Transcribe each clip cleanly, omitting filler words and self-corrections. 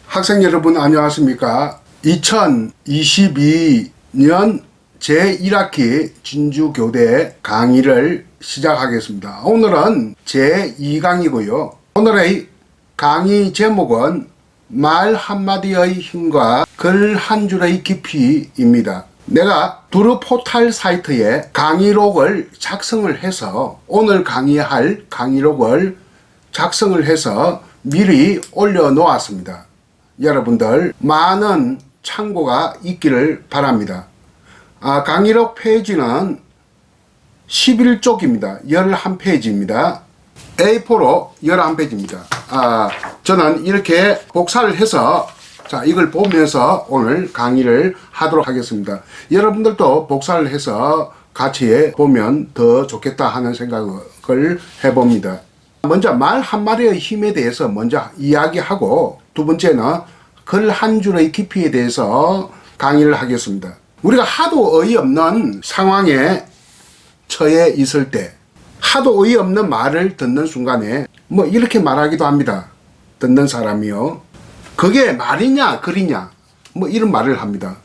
학생 여러분 안녕하십니까? 2022년 제1학기 진주교대 강의를 시작하겠습니다. 오늘은 제2강이고요. 오늘의 강의 제목은 말 한마디의 힘과 글 한 줄의 깊이입니다. 내가 두루 포탈 사이트에 강의록을 작성을 해서 오늘 강의할 강의록을 작성을 해서 미리 올려놓았습니다. 여러분들 많은 참고가 있기를 바랍니다. 강의록 페이지는 11쪽입니다. 11페이지입니다. A4로 11페이지입니다. 저는 이렇게 복사를 해서 이걸 보면서 오늘 강의를 하도록 하겠습니다. 여러분들도 복사를 해서 같이 보면 더 좋겠다 하는 생각을 해봅니다. 먼저 말 한마디의 힘에 대해서 먼저 이야기하고, 두 번째는 글 한 줄의 깊이에 대해서 강의를 하겠습니다. 우리가 하도 어이없는 상황에 처해 있을 때, 하도 어이없는 말을 듣는 순간에 이렇게 말하기도 합니다. 듣는 사람이요, 그게 말이냐 글이냐 이런 말을 합니다.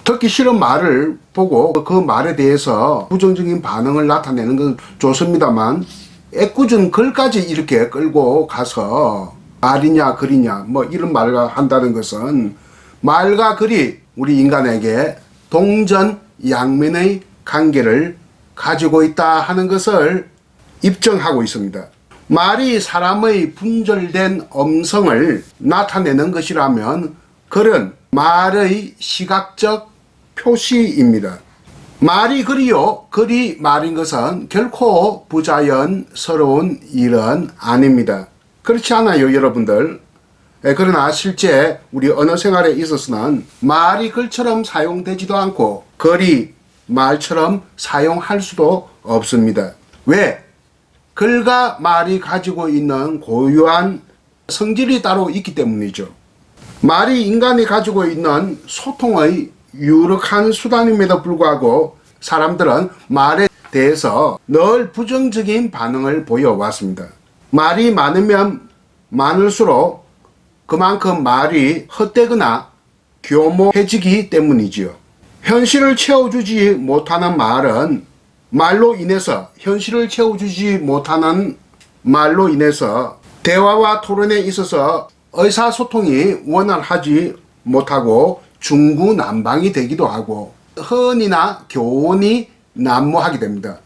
듣기 싫은 말을 보고 그 말에 대해서 부정적인 반응을 나타내는 건 좋습니다만, 애꿎은 글까지 이렇게 끌고 가서 말이냐 글이냐 이런 말을 한다는 것은, 말과 글이 우리 인간에게 동전양면의 관계를 가지고 있다 하는 것을 입증하고 있습니다. 말이 사람의 분절된 음성을 나타내는 것이라면 글은 말의 시각적 표시입니다. 말이 글이요, 글이 말인 것은 결코 부자연스러운 일은 아닙니다. 그렇지 않아요, 여러분들? 그러나 실제 우리 언어 생활에 있어서는 말이 글처럼 사용되지도 않고 글이 말처럼 사용할 수도 없습니다. 왜? 글과 말이 가지고 있는 고유한 성질이 따로 있기 때문이죠. 말이 인간이 가지고 있는 소통의 유력한 수단임에도 불구하고 사람들은 말에 대해서 늘 부정적인 반응을 보여왔습니다. 말이 많으면 많을수록 그만큼 말이 헛되거나 교모해지기 때문이지요. 현실을 채워주지 못하는 말은 말로 인해서, 현실을 채워주지 못하는 말로 인해서 대화와 토론에 있어서 의사소통이 원활하지 못하고 중구난방이 되기도 하고, 허언이나 교훈이 난무하게 됩니다.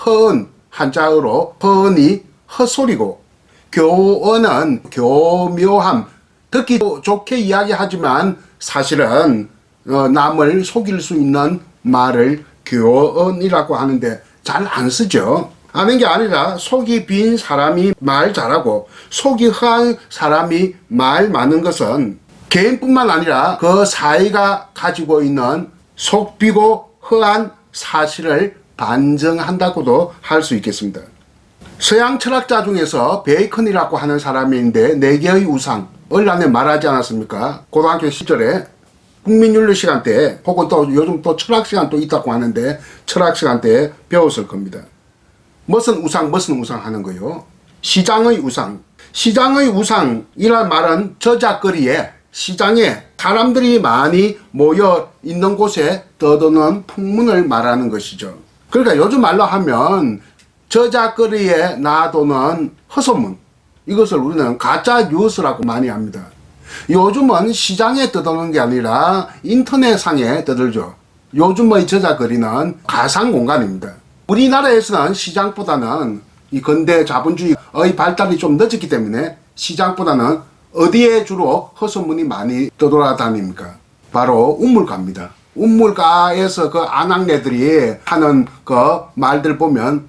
허언, 한자어로 허언이 헛소리고, 교언은 교묘함, 듣기 좋게 이야기하지만 사실은 남을 속일 수 있는 말을 교언이라고 하는데 잘 안 쓰죠. 아는 게 아니라 속이 빈 사람이 말 잘하고 속이 허한 사람이 말 많은 것은 개인뿐만 아니라 그 사회가 가지고 있는 속 비고 허한 사실을 반증한다고도 할 수 있겠습니다. 서양 철학자 중에서 베이컨이라고 하는 사람이 있는데, 네 개의 우상, 얼란에 말하지 않았습니까? 고등학교 시절에 국민윤리 시간 때, 혹은 또 요즘 또 철학 시간 또 있다고 하는데 철학 시간 때 배웠을 겁니다. 무슨 우상 하는 거요? 시장의 우상. 시장의 우상이란 말은 저작거리에, 시장에 사람들이 많이 모여 있는 곳에 떠도는 풍문을 말하는 것이죠. 그러니까 요즘 말로 하면 저작거리에 놔도는 허소문, 이것을 우리는 가짜 뉴스라고 많이 합니다. 요즘은 시장에 떠도는 게 아니라 인터넷상에 떠들죠. 요즘의 저작거리는 가상 공간입니다. 우리나라에서는 시장보다는 이 근대 자본주의의 발달이 좀 늦었기 때문에 시장보다는 어디에 주로 허소문이 많이 떠돌아다닙니까? 바로 운물가입니다. 운물가에서 그 아낙네들이 하는 그 말들 보면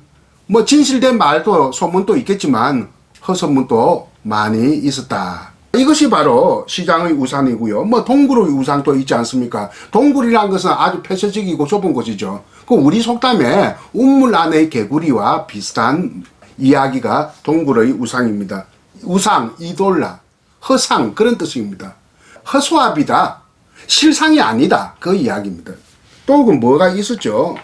진실된 말도 소문도 있겠지만 허소문도 많이 있었다. 이것이 바로 시장의 우상이고요. 동굴의 우상도 있지 않습니까? 동굴이란 것은 아주 폐쇄적이고 좁은 곳이죠. 그 우리 속담에 운물 안의 개구리와 비슷한 이야기가 동굴의 우상입니다. 우상, 이돌라, 허상, 그런 뜻입니다. 허수아비다, 실상이 아니다, 그 이야기입니다. 또 그 뭐가 있었죠?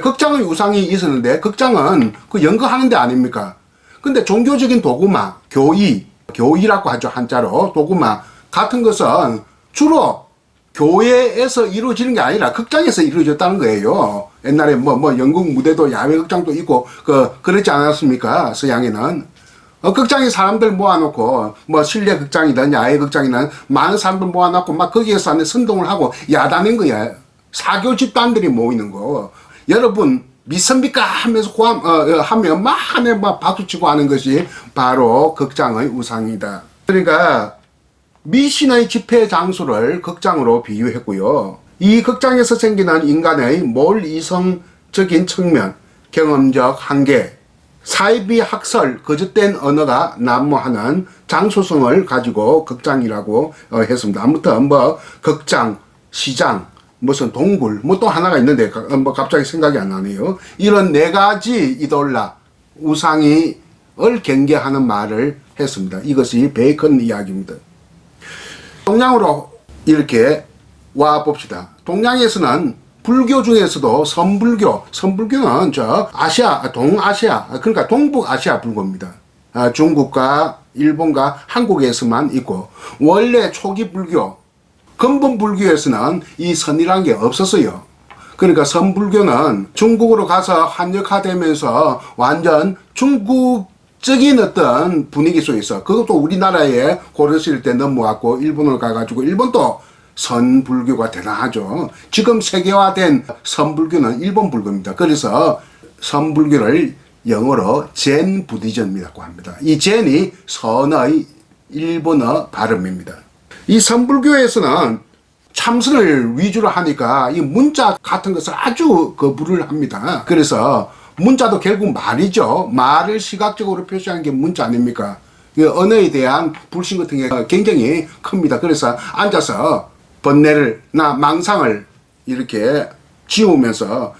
극장의 우상이 있었는데, 극장은 그 연극하는 데 아닙니까? 근데 종교적인 도구마, 교의라고 하죠, 한자로. 도구마, 같은 것은 주로 교회에서 이루어지는 게 아니라 극장에서 이루어졌다는 거예요. 옛날에 뭐 영국 무대도 야외 극장도 있고 그렇지 않았습니까? 서양에는 극장에 사람들 모아놓고 뭐 실내 극장이든 야외 극장이든 많은 사람들 모아놓고 막 거기에서 안에 선동을 하고 야단인 거야. 사교 집단들이 모이는 거. 여러분 믿습니까? 하면서 하면 막 안에 막 박수치고 하는 것이 바로 극장의 우상이다. 그러니까 미신의 집회 장소를 극장으로 비유했고요. 이 극장에서 생기는 인간의 몰이성적인 측면, 경험적 한계, 사이비 학설, 거짓된 언어가 난무하는 장소성을 가지고 극장이라고 했습니다. 아무튼 뭐 극장, 시장, 무슨 동굴, 뭐 또 하나가 있는데 뭐 갑자기 생각이 안 나네요. 이런 네 가지 이돌라, 우상을 경계하는 말을 했습니다. 이것이 베이컨 이야기입니다. 동양으로 이렇게 와 봅시다. 동양에서는 불교 중에서도 선불교는 동아시아, 그러니까 동북아시아 불교입니다. 중국과 일본과 한국에서만 있고, 원래 초기 불교, 근본 불교에서는 이 선이란 게 없었어요. 그러니까 선불교는 중국으로 가서 한역화되면서 완전 중국적인 어떤 분위기 속에서, 그것도 우리나라에 고려시대 때 넘어왔고 일본으로 가가지고 일본도 선불교가 대단하죠. 지금 세계화된 선불교는 일본 불교입니다. 그래서 선불교를 영어로 젠 부디즘이라고 합니다. 이 젠이 선의 일본어 발음입니다. 이 선불교에서는 참선을 위주로 하니까 이 문자 같은 것을 아주 거부를 합니다. 그래서 문자도 결국 말이죠. 말을 시각적으로 표시하는 게 문자 아닙니까? 언어에 대한 불신 같은 게 굉장히 큽니다. 그래서 앉아서 번뇌나 망상을 이렇게 지우면서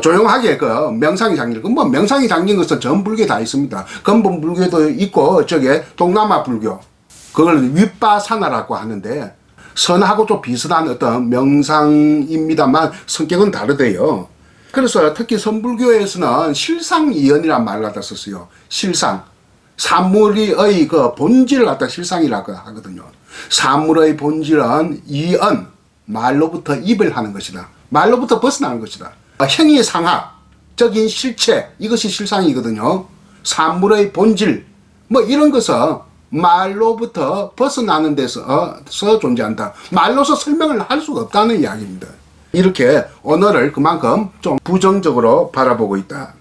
조용하게 명상이 잠긴 거, 뭐 명상이 잠긴 것은 전 불교에 다 있습니다. 근본 불교도 있고 저게 동남아 불교, 그걸 윗바사나라고 하는데 선하고 좀 비슷한 어떤 명상입니다만 성격은 다르대요. 그래서 특히 선불교에서는 실상이언이라는 말을 갖다 썼어요. 실상. 사물의 그 본질을 갖다 실상이라고 하거든요. 사물의 본질은 이언, 말로부터 이별하는 것이다. 말로부터 벗어나는 것이다. 행위 상학적인 실체, 이것이 실상이거든요. 사물의 본질, 뭐 이런 것은 말로부터 벗어나는 데서 존재한다. 말로서 설명을 할 수가 없다는 이야기입니다. 이렇게 언어를 그만큼 좀 부정적으로 바라보고 있다.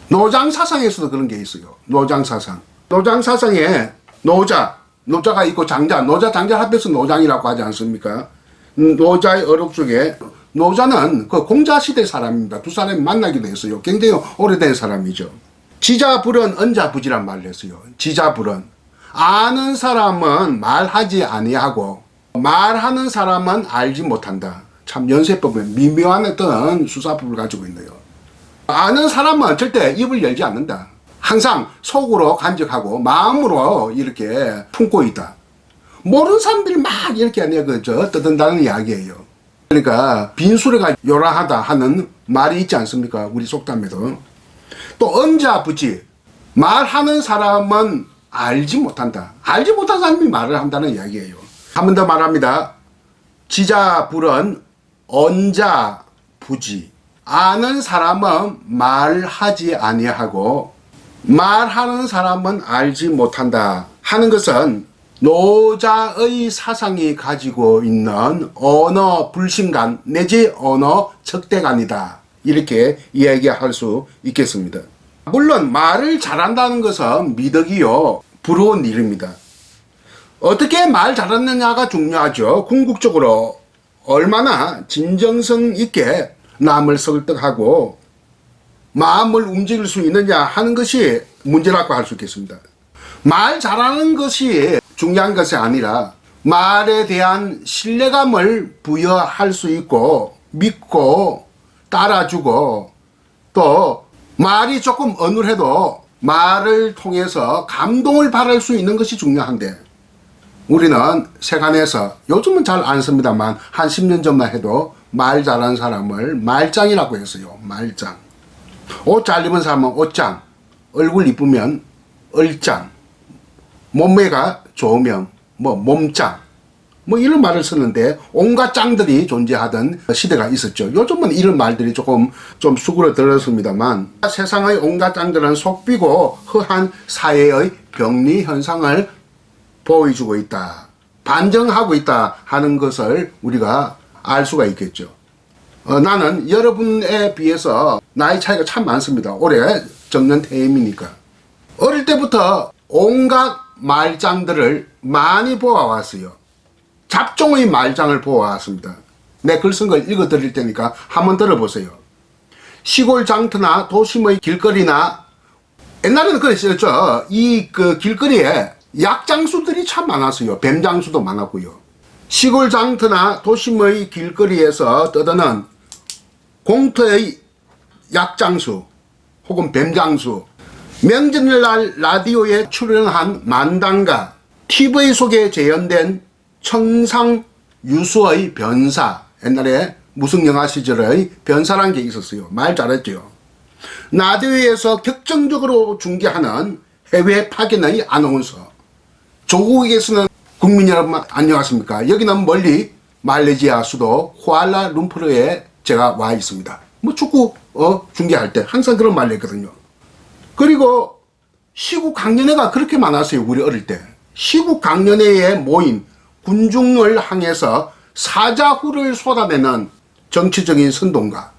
노장사상에서도 그런 게 있어요. 노장사상. 노장사상에 노자가 있고 노자 장자 합해서 노장이라고 하지 않습니까? 노자의 어록 중에 노자는 그 공자시대 사람입니다. 두 사람이 만나기도 했어요. 굉장히 오래된 사람이죠. 지자불언 언자부지란 말을 했어요. 지자불언. 아는 사람은 말하지 아니하고 말하는 사람은 알지 못한다. 참 연세법은 미묘한 어떤 수사법을 가지고 있네요. 아는 사람은 절대 입을 열지 않는다. 항상 속으로 간직하고 마음으로 이렇게 품고 있다. 모르는 사람들이 막 이렇게 떠든다는 이야기예요. 그러니까 빈수레가 요란하다 하는 말이 있지 않습니까? 우리 속담에도. 또 언자부지. 말하는 사람은 알지 못한다. 알지 못한 사람이 말을 한다는 이야기예요. 한 번 더 말합니다. 지자불언 언자부지. 아는 사람은 말하지 아니하고 말하는 사람은 알지 못한다 하는 것은 노자의 사상이 가지고 있는 언어 불신감 내지 언어 척대감이다. 이렇게 이야기할 수 있겠습니다. 물론 말을 잘한다는 것은 미덕이요 부러운 일입니다. 어떻게 말 잘하느냐가 중요하죠. 궁극적으로 얼마나 진정성 있게 남을 설득하고 마음을 움직일 수 있느냐 하는 것이 문제라고 할 수 있겠습니다. 말 잘하는 것이 중요한 것이 아니라 말에 대한 신뢰감을 부여할 수 있고 믿고 따라주고 또 말이 조금 어눌해도 말을 통해서 감동을 받을 수 있는 것이 중요한데 우리는 세간에서 요즘은 잘 안 씁니다만 한 10년 전만 해도 말 잘하는 사람을 말짱이라고 했어요. 말짱. 옷 잘 입은 사람은 옷짱, 얼굴 이쁘면 얼짱, 몸매가 좋으면 몸짱, 뭐 이런 말을 쓰는데 온갖 짱들이 존재하던 시대가 있었죠. 요즘은 이런 말들이 조금 좀 수그러들었습니다만 세상의 온갖 짱들은 속비고 허한 사회의 병리 현상을 보여주고 있다, 반증하고 있다 하는 것을 우리가 알 수가 있겠죠. 나는 여러분에 비해서 나이 차이가 참 많습니다. 올해 정년 퇴임이니까. 어릴 때부터 온갖 말장들을 많이 보아왔어요. 잡종의 말장을 보아왔습니다. 내 글 쓴 걸 읽어 드릴 테니까 한번 들어보세요. 시골 장터나 도심의 길거리나, 옛날에는 그랬었죠. 이 길거리에 약장수들이 참 많았어요. 뱀장수도 많았고요. 시골 장터나 도심의 길거리에서 떠드는 공터의 약장수 혹은 뱀장수, 명절날 라디오에 출연한 만당가, TV 속에 재현된 청상유수의 변사, 옛날에 무성영화 시절의 변사란 게 있었어요. 말 잘했죠. 라디오에서 격정적으로 중계하는 해외 파견의 아나운서, 조국에서는 국민 여러분 안녕하십니까. 여기는 멀리 말레이시아 수도 쿠알라룸푸르에 제가 와 있습니다. 뭐 축구 중계할 때 항상 그런 말을 했거든요. 그리고 시국 강연회가 그렇게 많았어요. 우리 어릴 때 시국 강연회에 모인 군중을 향해서 사자후를 쏟아내는 정치적인 선동가,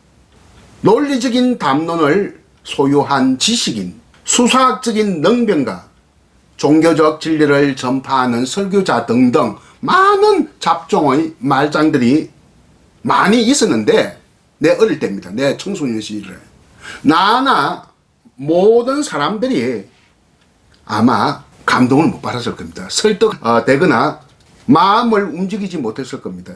논리적인 담론을 소유한 지식인, 수사학적인 능변가, 종교적 진리를 전파하는 설교자 등등 많은 잡종의 말장들이 많이 있었는데, 내 어릴 때입니다. 내 청소년 시절에 나나 모든 사람들이 아마 감동을 못 받았을 겁니다. 설득되거나 마음을 움직이지 못했을 겁니다.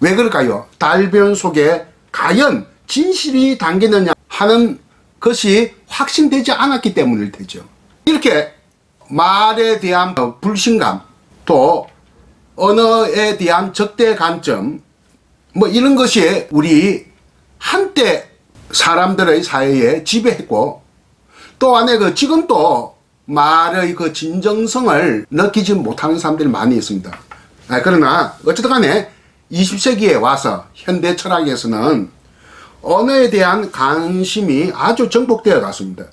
왜 그럴까요? 달변 속에 과연 진실이 담기느냐 하는 것이 확신되지 않았기 때문일 테죠. 이렇게 말에 대한 불신감, 또 언어에 대한 적대관점, 뭐 이런 것이 우리 한때 사람들의 사회에 지배했고, 또 안에 지금도 말의 진정성을 느끼지 못하는 사람들이 많이 있습니다. 그러나 어쨌든 간에 20세기에 와서 현대 철학에서는 언어에 대한 관심이 아주 정복되어 갔습니다.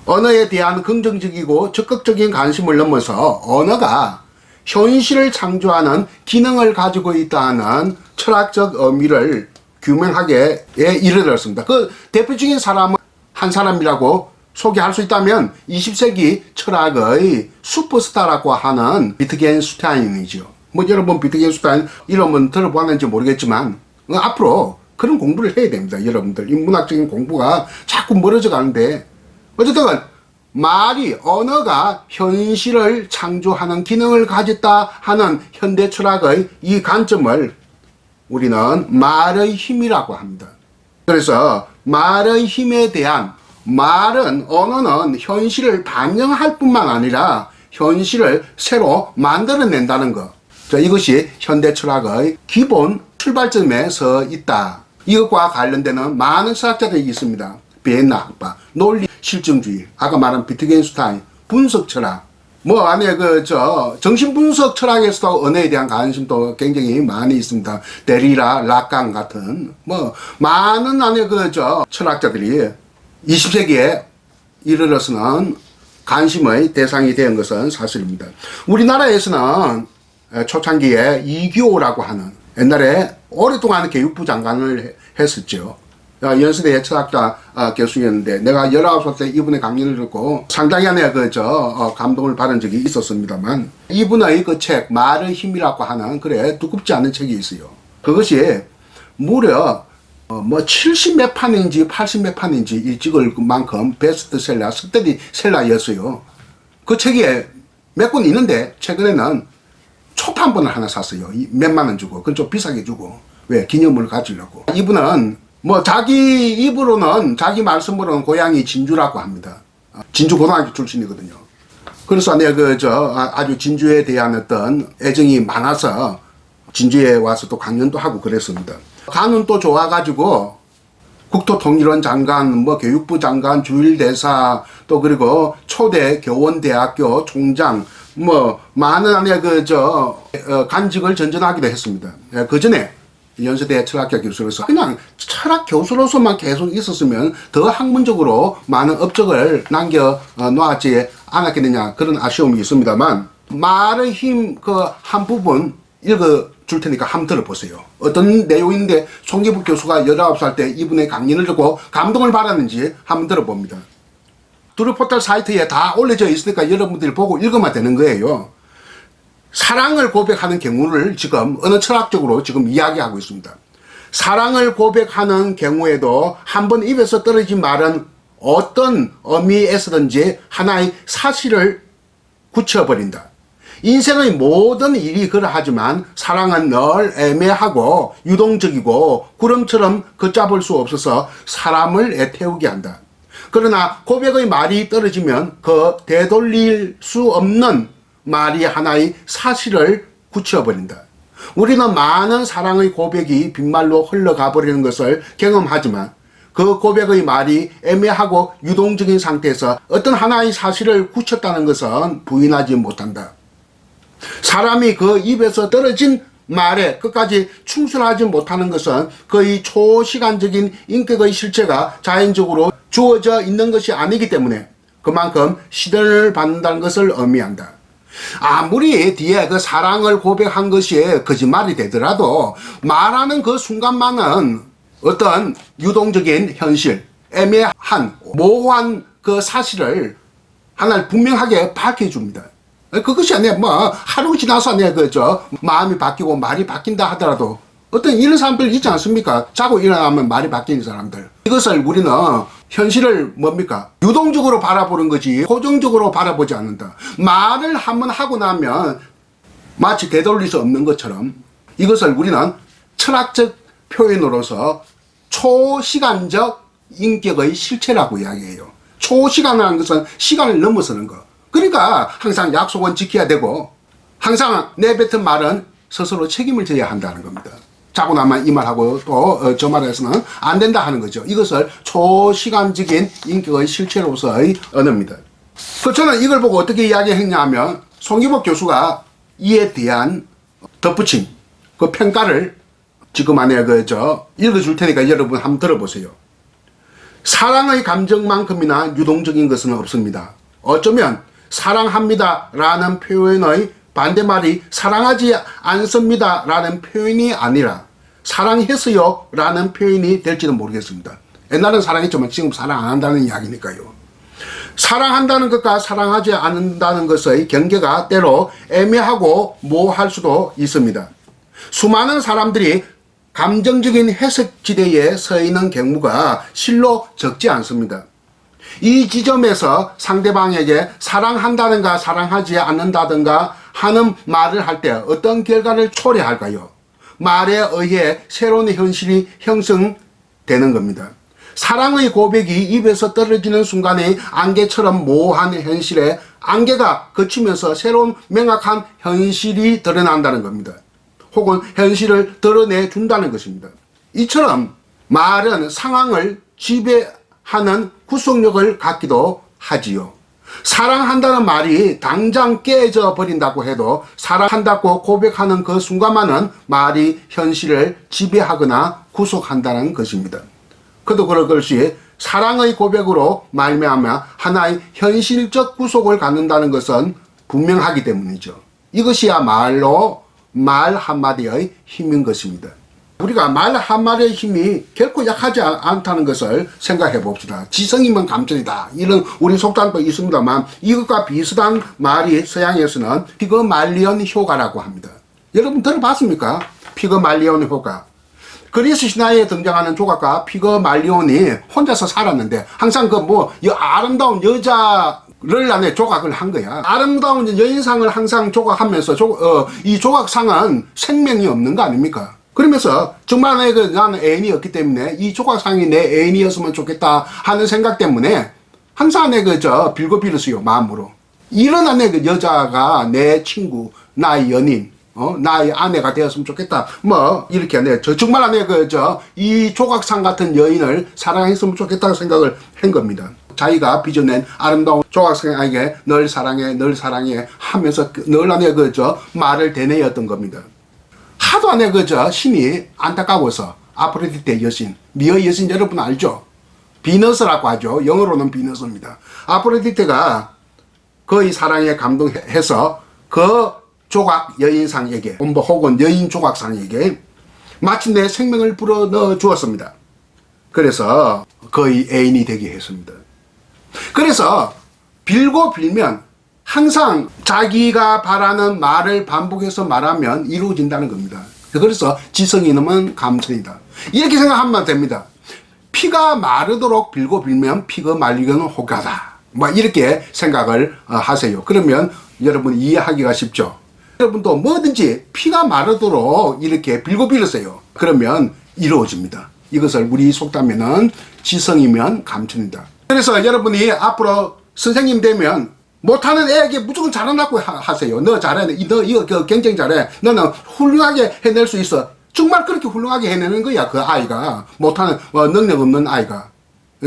언어에 대한 긍정적이고 적극적인 관심을 넘어서 언어가 현실을 창조하는 기능을 가지고 있다는 철학적 의미를 규명하게 이르렀습니다. 그 대표적인 사람은 한 사람이라고 소개할 수 있다면 20세기 철학의 슈퍼스타라고 하는 비트겐슈타인이죠. 뭐 여러분 비트겐슈타인 이름은 들어보았는지 모르겠지만 앞으로 그런 공부를 해야 됩니다. 여러분들 인문학적인 공부가 자꾸 멀어져 가는데, 어쨌든 말이, 언어가 현실을 창조하는 기능을 가졌다 하는 현대 철학의 이 관점을 우리는 말의 힘이라고 합니다. 그래서 말의 힘에 대한, 말은, 언어는 현실을 반영할 뿐만 아니라 현실을 새로 만들어낸다는 것, 이것이 현대 철학의 기본 출발점에 서 있다. 이것과 관련되는 많은 철학자들이 있습니다. 비엔나 학파, 논리 실증주의, 아까 말한 비트겐슈타인, 분석 철학, 뭐 안에 정신분석 철학에서도 언어에 대한 관심도 굉장히 많이 있습니다. 데리라, 라칸 같은 뭐 많은 안에 철학자들이 20세기에 이르러서는 관심의 대상이 된 것은 사실입니다. 우리나라에서는 초창기에 이규호라고 하는, 옛날에 오랫동안 교육부 장관을 했었죠. 연세대 철학자 교수였는데, 내가 19살 때 이분의 강연을 듣고 상당히 감동을 받은 적이 있었습니다만, 이분의 책 말의 힘이라고 하는 두껍지 않은 책이 있어요. 그것이 무려 70몇 판인지 80몇 판인지 일찍을 만큼 베스트셀러, 스테디셀러였어요. 그 책에 몇 권 있는데 최근에는 초판본을 하나 샀어요. 몇만 원 주고. 그건 좀 비싸게 주고. 왜? 기념을 가지려고. 이분은 자기 입으로는, 자기 말씀으로는 고향이 진주라고 합니다. 진주 고등학교 출신이거든요. 그래서 내가 아주 진주에 대한 어떤 애정이 많아서 진주에 와서 또 강연도 하고 그랬습니다. 간은 또 좋아가지고 국토통일원 장관, 교육부 장관, 주일대사, 또 그리고 초대 교원대학교 총장, 뭐 많은 안에 간직을 전전하기도 했습니다. 그 전에 연세대 철학교 교수로서 그냥 철학 교수로서만 계속 있었으면 더 학문적으로 많은 업적을 남겨 놓았지 않았겠느냐, 그런 아쉬움이 있습니다만, 말의 힘 한 부분 읽어 줄 테니까 한번 들어보세요. 어떤 내용인데 송기복 교수가 19살 때 이분의 강연을 듣고 감동을 받았는지 한번 들어봅니다. 두루포탈 사이트에 다 올려져 있으니까 여러분들이 보고 읽으면 되는 거예요. 사랑을 고백하는 경우를 지금 어느 철학적으로 지금 이야기하고 있습니다. 사랑을 고백하는 경우에도 한번 입에서 떨어진 말은 어떤 의미에서든지 하나의 사실을 굳혀버린다. 인생의 모든 일이 그러하지만 사랑은 늘 애매하고 유동적이고 구름처럼 걷잡을 수 없어서 사람을 애태우게 한다. 그러나 고백의 말이 떨어지면 되돌릴 수 없는 말이 하나의 사실을 굳혀버린다. 우리는 많은 사랑의 고백이 빈말로 흘러가 버리는 것을 경험하지만 그 고백의 말이 애매하고 유동적인 상태에서 어떤 하나의 사실을 굳혔다는 것은 부인하지 못한다. 사람이 그 입에서 떨어진 말에 끝까지 충실하지 못하는 것은 그의 초시간적인 인격의 실체가 자연적으로 주어져 있는 것이 아니기 때문에 그만큼 시련을 받는다는 것을 의미한다. 아무리 뒤에 그 사랑을 고백한 것이 거짓말이 되더라도 말하는 그 순간만은 어떤 유동적인 현실, 애매한 모호한 그 사실을 하나를 분명하게 밝혀줍니다. 그것이 아니라 하루 지나서 마음이 바뀌고 말이 바뀐다 하더라도 어떤 이런 사람들 있지 않습니까? 자고 일어나면 말이 바뀌는 사람들. 이것을 우리는 현실을 유동적으로 바라보는 거지 고정적으로 바라보지 않는다. 말을 한번 하고 나면 마치 되돌릴 수 없는 것처럼 이것을 우리는 철학적 표현으로서 초시간적 인격의 실체라고 이야기해요. 초시간이라는 것은 시간을 넘어서는 것. 그러니까 항상 약속은 지켜야 되고 항상 내뱉은 말은 스스로 책임을 져야 한다는 겁니다. 자고 나면 이 말하고 또 저 말에서는 안 된다 하는 거죠. 이것을 초시간적인 인격의 실체로서의 언어입니다. 저는 이걸 보고 어떻게 이야기했냐 하면 송기복 교수가 이에 대한 덧붙임, 그 평가를 지금 안에 읽어줄 테니까 여러분 한번 들어보세요. 사랑의 감정만큼이나 유동적인 것은 없습니다. 어쩌면 사랑합니다 라는 표현의 반대말이 사랑하지 않습니다 라는 표현이 아니라 사랑했어요 라는 표현이 될지는 모르겠습니다. 옛날엔 사랑했지만 지금 사랑 안 한다는 이야기니까요. 사랑한다는 것과 사랑하지 않는다는 것의 경계가 때로 애매하고 모호할 수도 있습니다. 수많은 사람들이 감정적인 해석지대에 서 있는 경우가 실로 적지 않습니다. 이 지점에서 상대방에게 사랑한다든가 사랑하지 않는다든가 하는 말을 할 때 어떤 결과를 초래할까요? 말에 의해 새로운 현실이 형성되는 겁니다. 사랑의 고백이 입에서 떨어지는 순간에 안개처럼 모호한 현실에 안개가 걷히면서 새로운 명확한 현실이 드러난다는 겁니다. 혹은 현실을 드러내준다는 것입니다. 이처럼 말은 상황을 지배하는 구속력을 갖기도 하지요. 사랑한다는 말이 당장 깨져 버린다고 해도 사랑한다고 고백하는 그 순간만은 말이 현실을 지배하거나 구속한다는 것입니다. 그도 그럴 것이 사랑의 고백으로 말미암아 하나의 현실적 구속을 갖는다는 것은 분명하기 때문이죠. 이것이야말로 말 한마디의 힘인 것입니다. 우리가 말 한마디의 힘이 결코 약하지 않다는 것을 생각해 봅시다. 지성이면 감정이다, 이런 우리 속담도 있습니다만 이것과 비슷한 말이 서양에서는 피그말리온 효과라고 합니다. 여러분 들어봤습니까? 피그말리온 효과. 그리스 신화에 등장하는 조각가 피그말리온이 혼자서 살았는데 항상 아름다운 여자를 안에 조각을 한 거야. 아름다운 여인상을 항상 조각하면서 이 조각상은 생명이 없는 거 아닙니까? 그러면서 정말 나는 애인이 없기 때문에 이 조각상이 내 애인이었으면 좋겠다 하는 생각 때문에 항상 빌고 빌었어요, 마음으로. 이런 여자가 내 친구, 나의 연인, 나의 아내가 되었으면 좋겠다. 이렇게 정말 이 조각상 같은 여인을 사랑했으면 좋겠다는 생각을 한 겁니다. 자기가 빚어낸 아름다운 조각상에게 널 사랑해 널 사랑해 하면서 늘 안에 말을 대내었던 겁니다. 하도 안에 신이 안타까워서 아프로디테 여신, 미어 여신 여러분 알죠? 비너스라고 하죠. 영어로는 비너스입니다. 아프로디테가 그의 사랑에 감동해서 그 조각 여인상에게 혹은 여인 조각상에게 마침내 생명을 불어넣어 주었습니다. 그래서 그의 애인이 되게 했습니다. 그래서 빌고 빌면 항상 자기가 바라는 말을 반복해서 말하면 이루어진다는 겁니다. 그래서 지성이 넘은 감천이다. 이렇게 생각하면 됩니다. 피가 마르도록 빌고 빌면 피가 말리고는 혹하다. 이렇게 생각을 하세요. 그러면 여러분 이해하기가 쉽죠. 여러분도 뭐든지 피가 마르도록 이렇게 빌고 빌으세요. 그러면 이루어집니다. 이것을 우리 속담에는 지성이면 감천이다. 그래서 여러분이 앞으로 선생님 되면 못하는 애에게 무조건 잘한다고 하세요. 너 잘해. 너 이거 굉장히 잘해. 너는 훌륭하게 해낼 수 있어. 정말 그렇게 훌륭하게 해내는 거야. 그 아이가. 못하는 능력 없는 아이가.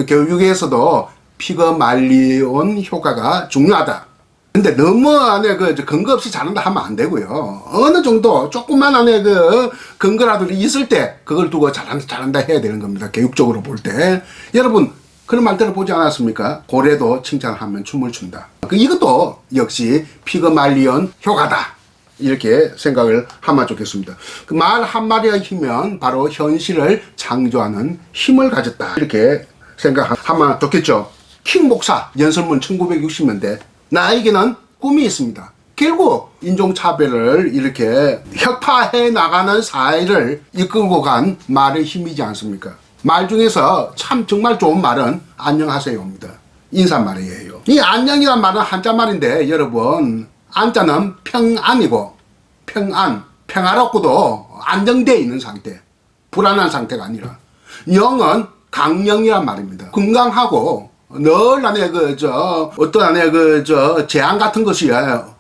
교육에서도 피가 말리온 효과가 중요하다. 근데 너무 안에 근거 없이 잘한다 하면 안 되고요. 어느 정도 조금만 안에 근거라도 있을 때 그걸 두고 잘한다 해야 되는 겁니다. 교육적으로 볼 때. 여러분 그런 말 들어보지 않았습니까? 고래도 칭찬하면 춤을 춘다. 이것도 역시 피가 말리온 효과다. 이렇게 생각을 하면 좋겠습니다. 그 말 한마디의 힘은 바로 현실을 창조하는 힘을 가졌다. 이렇게 생각하면 좋겠죠. 킹 목사 연설문 1960년대 나에게는 꿈이 있습니다. 결국 인종차별을 이렇게 혁파해 나가는 사회를 이끌고 간 말의 힘이지 않습니까? 말 중에서 참 정말 좋은 말은 안녕하세요입니다. 인사말이에요. 이 안녕이란 말은 한자말인데 여러분 안자는 평안이고 평안, 평화롭고도 안정되어 있는 상태, 불안한 상태가 아니라 영은 강령이란 말입니다. 건강하고 늘 안에 어떤 안에 재앙 같은 것이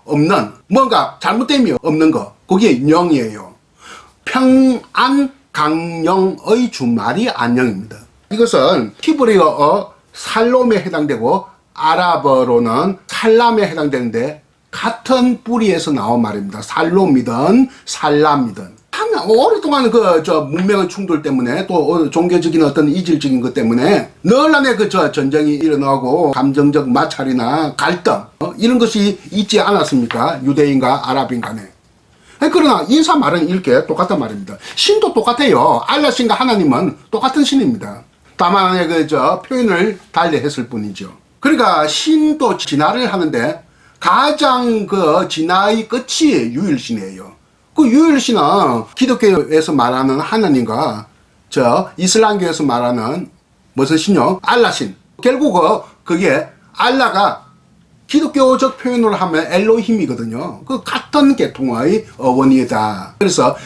없는 뭔가 잘못됨이 없는 거 그게 영이에요. 평안 강령의 주말이 안녕입니다. 이것은 히브리어 살롬에 해당되고 아랍어로는 살람에 해당되는데 같은 뿌리에서 나온 말입니다. 살롬이든 살람이든. 오랫동안 문명의 충돌 때문에 또 종교적인 어떤 이질적인 것 때문에 늘 안에 전쟁이 일어나고 감정적 마찰이나 갈등 이런 것이 있지 않았습니까? 유대인과 아랍인 간에. 그러나 인사말은 이렇게 똑같단 말입니다. 신도 똑같아요. 알라신과 하나님은 똑같은 신입니다. 다만 표현을 달리했을 뿐이죠. 그러니까 신도 진화를 하는데 가장 진화의 끝이 유일신이에요. 그 유일신은 기독교에서 말하는 하나님과 이슬람교에서 말하는 무슨 신요? 알라신. 결국 그게 알라가 기독교적 표현으로 하면 엘로힘이거든요. 그 같은 계통의 어원이다. 그래서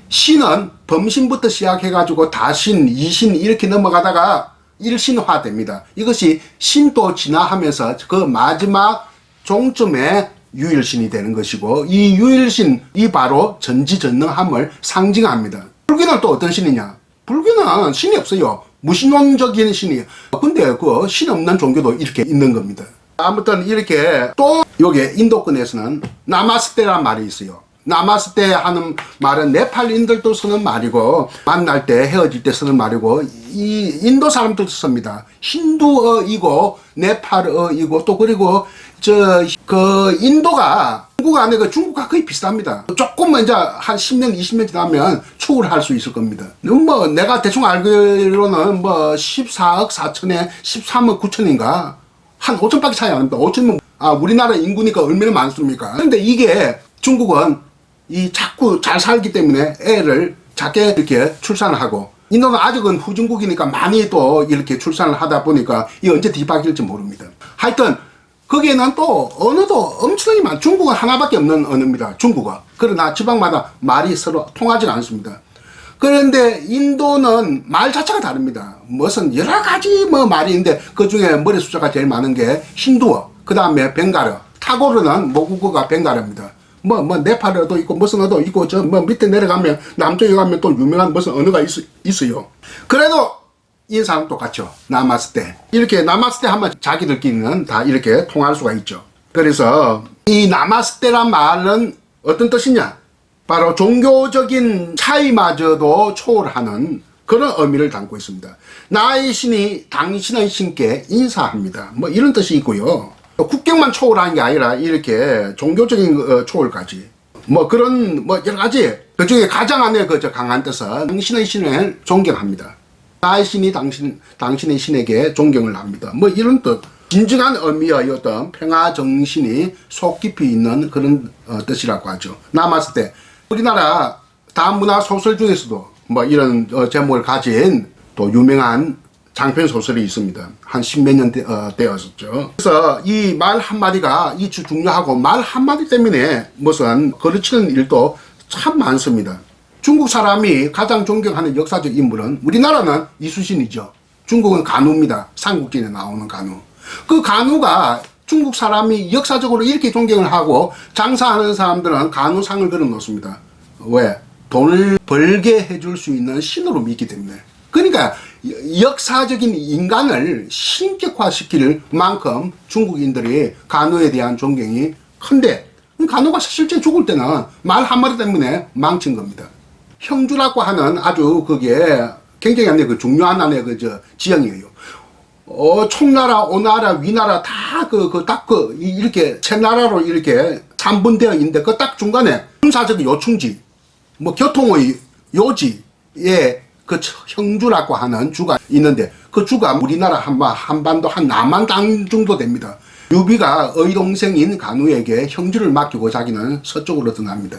신은 범신부터 시작해가지고 다신, 이신 이렇게 넘어가다가 일신화 됩니다. 이것이 신도 진화하면서 그 마지막 종점에 유일신이 되는 것이고 이 유일신이 바로 전지전능함을 상징합니다. 불교는 또 어떤 신이냐? 불교는 신이 없어요. 무신론적인 신이에요. 근데 신 없는 종교도 이렇게 있는 겁니다. 아무튼 이렇게 또 요게 인도권에서는 나마스테라는 말이 있어요. 나마스테 하는 말은 네팔인들도 쓰는 말이고 만날 때 헤어질 때 쓰는 말이고 이 인도 사람들도 씁니다. 힌두어이고 네팔어이고 또 그리고 인도가 중국 안에 중국과 거의 비슷합니다. 조금만 이제 한 10년 20년 지나면 추구를 할 수 있을 겁니다. 내가 대충 알기로는 14억 4천에 13억 9천인가 한 5천밖에 차이 안 납니다. 5천이면 우리나라 인구니까 얼마나 많습니까? 그런데 이게 중국은 자꾸 잘 살기 때문에 애를 작게 이렇게 출산을 하고 인도는 아직은 후진국이니까 많이 또 이렇게 출산을 하다 보니까 이 언제 뒤바뀔지 모릅니다. 하여튼 거기에는 또 언어도 엄청나게 많아요. 중국은 하나밖에 없는 언어입니다. 중국어. 그러나 지방마다 말이 서로 통하지 않습니다. 그런데 인도는 말 자체가 다릅니다. 무슨 여러 가지 말이 있는데 그 중에 머리 숫자가 제일 많은 게 힌두어, 그 다음에 벵갈어, 타고르는 모국어가 벵갈어입니다. 네팔어도 있고 무슨 언어도 있고 밑에 내려가면 남쪽에 가면 또 유명한 무슨 언어가 있어요. 그래도 인사는 똑같죠. 나마스테. 이렇게 나마스테 하면 자기들끼리는 다 이렇게 통할 수가 있죠. 그래서 이 나마스테란 말은 어떤 뜻이냐? 바로 종교적인 차이마저도 초월하는 그런 의미를 담고 있습니다. 나의 신이 당신의 신께 인사합니다. 뭐 이런 뜻이 있고요. 국경만 초월하는 게 아니라 이렇게 종교적인 초월까지. 뭐 그런 뭐 여러 가지. 그 중에 가장 안에 강한 뜻은 당신의 신을 존경합니다. 나의 신이 당신의 신에게 존경을 합니다. 뭐 이런 뜻. 진정한 의미의 어떤 평화 정신이 속 깊이 있는 그런 뜻이라고 하죠. 나마스테. 우리나라 다문화 소설 중에서도 뭐 이런 제목을 가진 또 유명한 장편 소설이 있습니다. 한 십몇 년 되었었죠. 그래서 이 말 한마디가 이 중요하고 말 한마디 때문에 무슨 거르치는 일도 참 많습니다. 중국 사람이 가장 존경하는 역사적 인물은 우리나라는 이수신이죠. 중국은 간우입니다. 삼국지에 나오는 간우. 그 간우가 중국 사람이 역사적으로 이렇게 존경을 하고 장사하는 사람들은 간우상을 걸어 놓습니다. 왜? 돈을 벌게 해줄 수 있는 신으로 믿기 때문에. 그러니까 역사적인 인간을 신격화시킬 만큼 중국인들이 간우에 대한 존경이 큰데 간우가 실제 죽을 때는 말 한마디 때문에 망친 겁니다. 형주라고 하는 아주 그게 굉장히 안에 중요한 안에 지형이에요. 총나라, 오나라, 위나라 다 이렇게 세 나라로 이렇게 3분되어 있는데 그 딱 중간에 군사적 요충지, 뭐 교통의 요지에 그 형주라고 하는 주가 있는데 그 주가 우리나라 한반도 한 남한 땅 정도 됩니다. 유비가 의동생인 간우에게 형주를 맡기고 자기는 서쪽으로 떠납니다.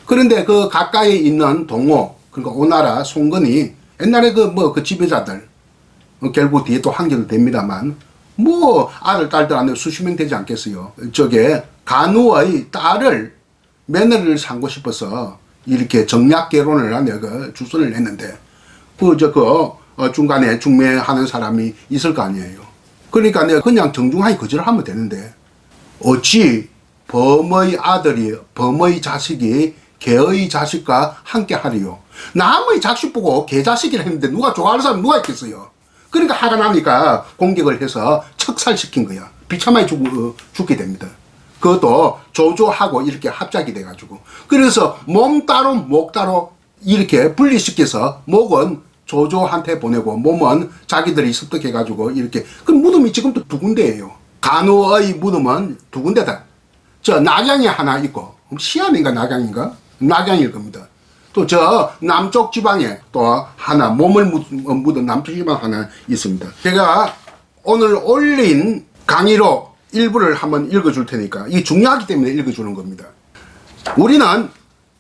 그런데 그 가까이에 있는 동호, 그러니까 오나라, 송건이 옛날에 그 지배자들, 결국 뒤에 또 한결됩니다만, 뭐 아들, 딸들 안에 수십 명 되지 않겠어요. 저게 간우의 딸을 며느리를 삼고 싶어서 이렇게 정략 결혼을 하며 주선을 했는데, 중간에 중매하는 사람이 있을 거 아니에요. 그러니까 내가 그냥 정중하게 거절하면 되는데, 어찌 범의 아들이, 범의 자식이 개의 자식과 함께 하리요. 남의 자식 보고 개 자식이라 했는데 누가 좋아하는 사람 누가 있겠어요. 그러니까 화가 나니까 공격을 해서 척살시킨 거야. 비참하게 죽게 됩니다. 그것도 조조하고 이렇게 합작이 돼가지고. 그래서 몸 따로 목 따로 이렇게 분리시켜서 목은 조조한테 보내고 몸은 자기들이 습득해가지고 이렇게. 그 무덤이 지금도 두 군데예요. 간우의 무덤은 두 군데다. 저 낙양이 하나 있고, 시안인가 낙양인가? 낙양일 겁니다. 또 저 남쪽 지방에 또 하나, 몸을 묻은 남쪽 지방 하나 있습니다. 제가 오늘 올린 강의로 일부를 한번 읽어줄 테니까, 이게 중요하기 때문에 읽어주는 겁니다. 우리는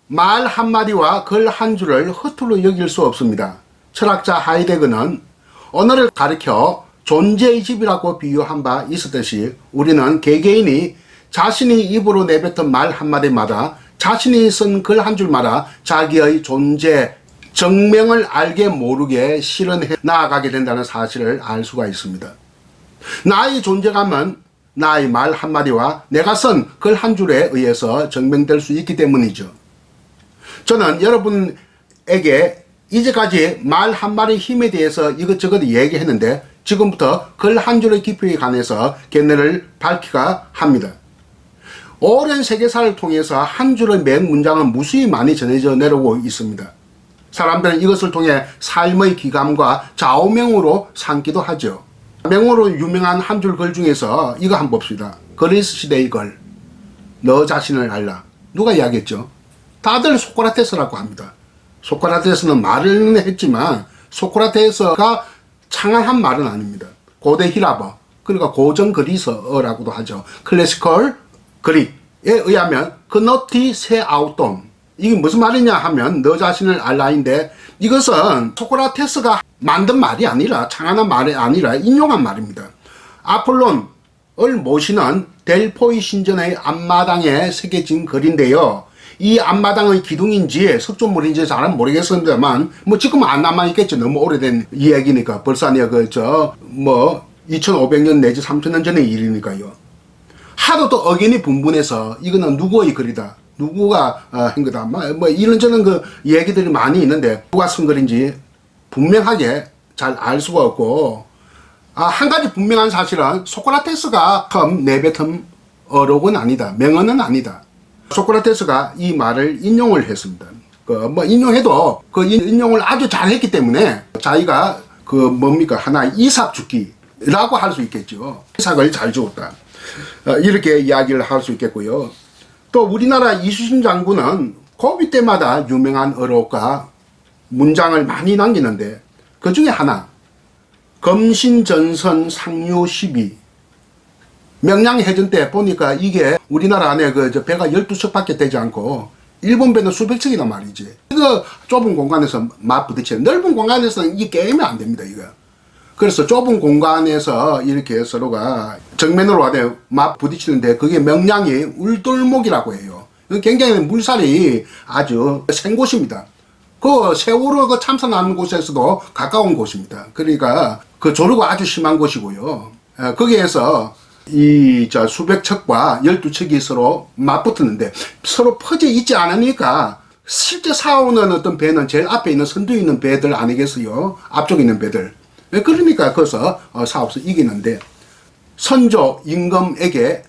말 한마디와 글 한 줄을 허투루 여길 수 없습니다. 철학자 하이데거는 언어를 가리켜 존재의 집이라고 비유한 바 있었듯이 우리는 개개인이 자신이 입으로 내뱉은 말 한마디마다, 자신이 쓴 글 한 줄마다 자기의 존재, 정명을 알게 모르게 실현해 나아가게 된다는 사실을 알 수가 있습니다. 나의 존재감은 나의 말 한마디와 내가 쓴 글 한 줄에 의해서 증명될 수 있기 때문이죠. 저는 여러분에게 이제까지 말 한마디의 힘에 대해서 이것저것 얘기했는데, 지금부터 글 한 줄의 깊이에 관해서 견해를 밝히가 합니다. 오랜 세계사를 통해서 한 줄의 맹문장은 무수히 많이 전해져 내려오고 있습니다. 사람들은 이것을 통해 삶의 기감과 좌우명으로 삼기도 하죠. 명으로 유명한 한 줄 글 중에서 이거 한번 봅시다. 그리스 시대의 글, 너 자신을 알라. 누가 이야기했죠? 다들 소크라테스라고 합니다. 소크라테스는 말을 했지만 소크라테스가 창안한 말은 아닙니다. 고대 히라버, 그러니까 고전 그리스어라고도 하죠. 클래시컬 그릭에 의하면 그노티 세 아우톤, 이게 무슨 말이냐 하면 너 자신을 알라인데, 이것은 소크라테스가 만든 말이 아니라, 창안한 말이 아니라 인용한 말입니다. 아폴론을 모시는 델포이 신전의 앞마당에 새겨진 글인데요. 이 앞마당의 기둥인지 석조물인지 잘은 모르겠습니다만, 뭐 지금은 안 남아있겠죠. 너무 오래된 이야기니까. 벌써 2500년 내지 3000년 전의 일이니까요. 하도 또 의견이 분분해서 이거는 누구의 글이다, 누구가 한 거다, 뭐 이런저런 그 얘기들이 많이 있는데, 누가 쓴 글인지 분명하게 잘 알 수가 없고, 한 가지 분명한 사실은 소크라테스가 처음 내뱉은 어록은 아니다. 명언은 아니다. 소크라테스가 이 말을 인용을 했습니다. 인용해도 그 인용을 아주 잘했기 때문에 자기가 하나의 이삭 주기라고 할 수 있겠죠. 이삭을 잘 주었다. 이렇게 이야기를 할 수 있겠고요. 또 우리나라 이순신 장군은 고비 때마다 유명한 어록과 문장을 많이 남기는데 그 중에 하나, 검신전선 상류시비. 명량해전 때 보니까 이게 우리나라 안에 배가 12척밖에 되지 않고 일본 배는 수백 척이란 말이지. 이거 좁은 공간에서 맞부딪히는, 넓은 공간에서는 이게 게임이 안 됩니다, 이거. 그래서 좁은 공간에서 이렇게 서로가 정면으로 맞부딪히는데 그게 명량이 울돌목이라고 해요. 굉장히 물살이 아주 센 곳입니다. 그 세월호 참사나는 곳에서도 가까운 곳입니다. 그러니까 그 조류가 아주 심한 곳이고요. 거기에서 수백 척과 12척이 서로 맞붙었는데 서로 퍼져 있지 않으니까 실제 싸우는 어떤 배는 제일 앞에 있는 선두에 있는 배들 아니겠어요? 앞쪽에 있는 배들. 그러니까 거기서 싸워서 이기는데, 선조 임금에게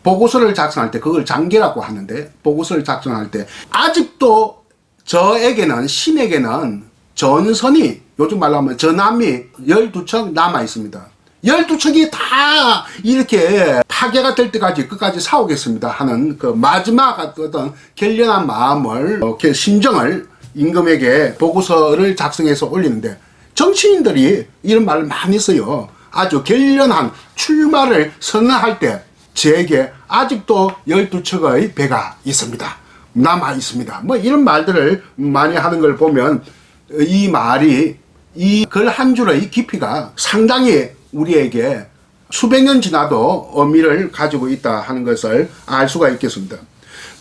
보고서를 작성할 때, 그걸 장계라고 하는데, 보고서를 작성할 때 아직도 저에게는, 신에게는 전선이, 요즘 말로 하면 전함이 12척 남아 있습니다. 12척이 다 이렇게 파괴가 될 때까지 끝까지 싸우겠습니다 하는 그 마지막 어떤 결연한 마음을, 이렇게 심정을 임금에게 보고서를 작성해서 올리는데, 정치인들이 이런 말을 많이 써요. 아주 결연한 출마를 선언할 때 제게 아직도 12척의 배가 있습니다. 남아 있습니다. 이런 말들을 많이 하는 걸 보면 이 말이, 이 글 한 줄의 깊이가 상당히 우리에게 수백 년 지나도 의미를 가지고 있다 하는 것을 알 수가 있겠습니다.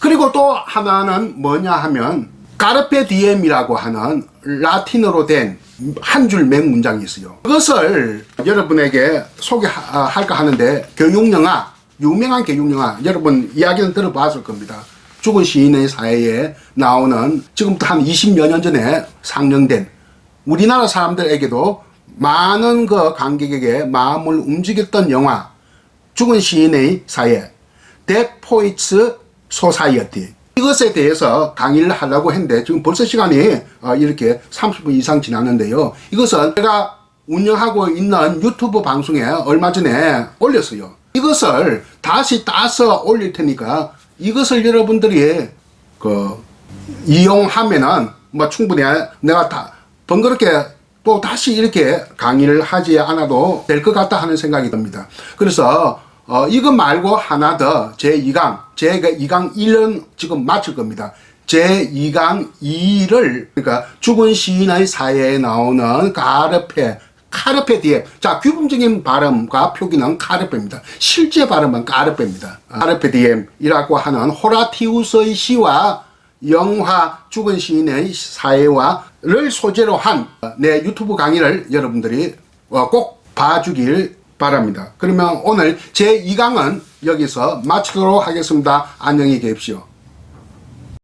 그리고 또 하나는 뭐냐 하면 까르페 디엠이라고 하는 라틴어로 된 한 줄 맹문장이 있어요. 그것을 여러분에게 소개할까 하는데, 교육영화, 유명한 교육영화, 여러분 이야기는 들어봤을 겁니다. 죽은 시인의 사회에 나오는, 지금부터 한 20여 년 전에 상영된, 우리나라 사람들에게도 많은 그 관객에게 마음을 움직였던 영화, 죽은 시인의 사회, Dead Poets Society. 이것에 대해서 강의를 하려고 했는데 지금 벌써 시간이 이렇게 30분 이상 지났는데요. 이것은 제가 운영하고 있는 유튜브 방송에 얼마 전에 올렸어요. 이것을 다시 따서 올릴 테니까 이것을 여러분들이 이용하면은 충분히 내가 다 번거롭게 또 다시 이렇게 강의를 하지 않아도 될 것 같다 하는 생각이 듭니다. 그래서 이거 말고 하나 더, 제2강, 제가 2강 1은 지금 마칠 겁니다. 제2강 2를, 그러니까 죽은 시인의 사회에 나오는 카르페 디엠. 자, 규범적인 발음과 표기는 카르페입니다. 실제 발음은 카르페입니다. 카르페 디엠이라고 하는 호라티우스의 시와 영화 죽은 시인의 사회와를 소재로 한 내 유튜브 강의를 여러분들이 꼭 봐주길 바랍니다. 그러면 오늘 제2강은 여기서 마치도록 하겠습니다. 안녕히 계십시오.